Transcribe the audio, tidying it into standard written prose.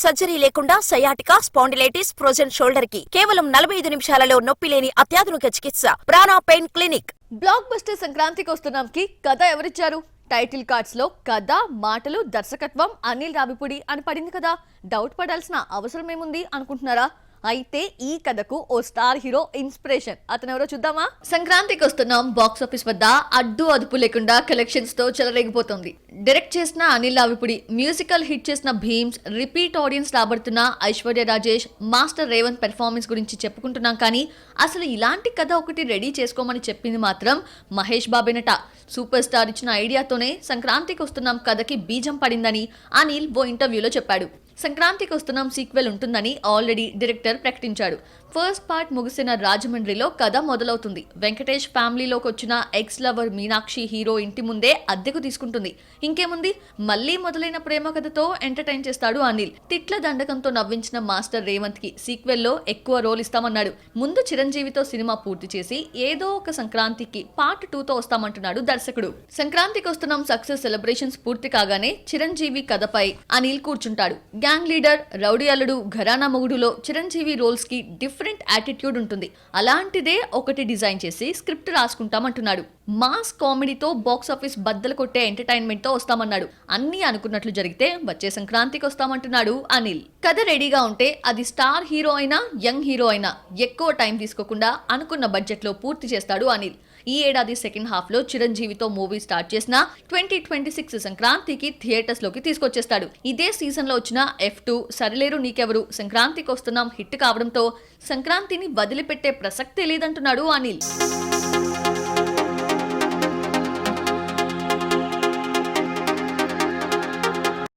Surgery లేకుండా sciatica, spondylitis, frozen shoulder కి కేవలం 45 నిమిషాలలో నొప్పి లేని అత్యాధునిక చికిత్స ప్రాణ పెయిన్ క్లినిక్. బ్లాక్ బస్టర్ సంక్రాంతికి వస్తున్నాంకి కథ ఎవరిచ్చారు? టైటిల్ కార్డ్స్ లో కథ, మాటలు, దర్శకత్వం అనిల్ రావిపూడి అని పడింది కదా. డౌట్ పడాల్సిన అవసరం ఏముంది అనుకుంటున్నారా? అయితే ఈ కథకు ఓ స్టార్ హీరో ఇన్స్పిరేషన్. అతను ఎవరో చూద్దామా? సంక్రాంతికి వస్తున్నాం బాక్స్ ఆఫీస్ వద్ద అడ్డు అదుపు లేకుండా కలెక్షన్స్ తో చెలరేగిపోతుంది. డైరెక్ట్ చేసిన అనిల్ రావిపూడి, మ్యూజికల్ హిట్ చేసిన భీమ్స్, రిపీట్ ఆడియన్స్ రాబడుతున్న ఐశ్వర్య రాజేష్, మాస్టర్ రేవంత్ పెర్ఫార్మెన్స్ గురించి చెప్పుకుంటున్నాం. కానీ అసలు ఇలాంటి కథ ఒకటి రెడీ చేసుకోమని చెప్పింది మాత్రం మహేష్ బాబేనట. సూపర్ స్టార్ ఇచ్చిన ఐడియాతోనే సంక్రాంతికి వస్తున్నాం కథకి బీజం పడిందని అనిల్ ఓ ఇంటర్వ్యూలో చెప్పాడు. సంక్రాంతికి వస్తున్నాం సీక్వెల్ ఉంటుందని ఆల్రెడీ డైరెక్టర్ ప్రకటించాడు. ఫస్ట్ పార్ట్ ముగిసిన రాజమండ్రిలో కథ మొదలవుతుంది. వెంకటేష్ ఫ్యామిలీలోకి వచ్చిన ఎక్స్ లవర్ మీనాక్షి హీరో ఇంటి ముందే అద్దెకు తీసుకుంటుంది. ఇంకేముంది, మళ్లీ మొదలైన ప్రేమ కథతో ఎంటర్టైన్ చేస్తాడు అనిల్. తిట్ల దండకంతో నవ్వించిన మాస్టర్ రేవంత్ కి సీక్వెల్లో ఎక్కువ రోల్ ఇస్తామన్నాడు. ముందు చిరంజీవితో సినిమా పూర్తి చేసి ఏదో ఒక సంక్రాంతికి పార్ట్ 2తో వస్తామంటున్నాడు దర్శకుడు. సంక్రాంతికి వస్తున్నాం సక్సెస్ సెలబ్రేషన్స్ పూర్తి కాగానే చిరంజీవి కథపై అనిల్ కూర్చుంటాడు. గ్యాంగ్ లీడర్, రౌడీ అల్లుడు, ఘరానా మొగుడులో చిరంజీవి రోల్స్ కి డిఫరెంట్ యాటిట్యూడ్ ఉంటుంది. అలాంటిదే ఒకటి డిజైన్ చేసి స్క్రిప్ట్ రాసుకుంటామంటున్నాడు. మాస్ కామెడీతో బాక్స్ ఆఫీస్ బద్దలు కొట్టే ఎంటర్టైన్మెంట్ తో వస్తామన్నాడు. అన్ని అనుకున్నట్లు జరిగితే వచ్చే సంక్రాంతికి వస్తామంటున్నాడు అనిల్. కథ రెడీగా ఉంటే అది స్టార్ హీరో అయినా యంగ్ హీరో అయినా ఎక్కువ టైం తీసుకోకుండా అనుకున్న బడ్జెట్ లో పూర్తి చేస్తాడు అనిల్. ఈ ఏడాది సెకండ్ హాఫ్ లో చిరంజీవితో మూవీ స్టార్ట్ చేసిన 2026 సంక్రాంతికి థియేటర్స్ లోకి తీసుకొచ్చేస్తాడు. ఇదే సీజన్ లో వచ్చిన F2, సరిలేరు నీకెవరు సంక్రాంతికి వస్తున్నాం హిట్ కావడంతో సంక్రాంతిని వదిలిపెట్టే ప్రసక్తే లేదంటున్నాడు అనిల్.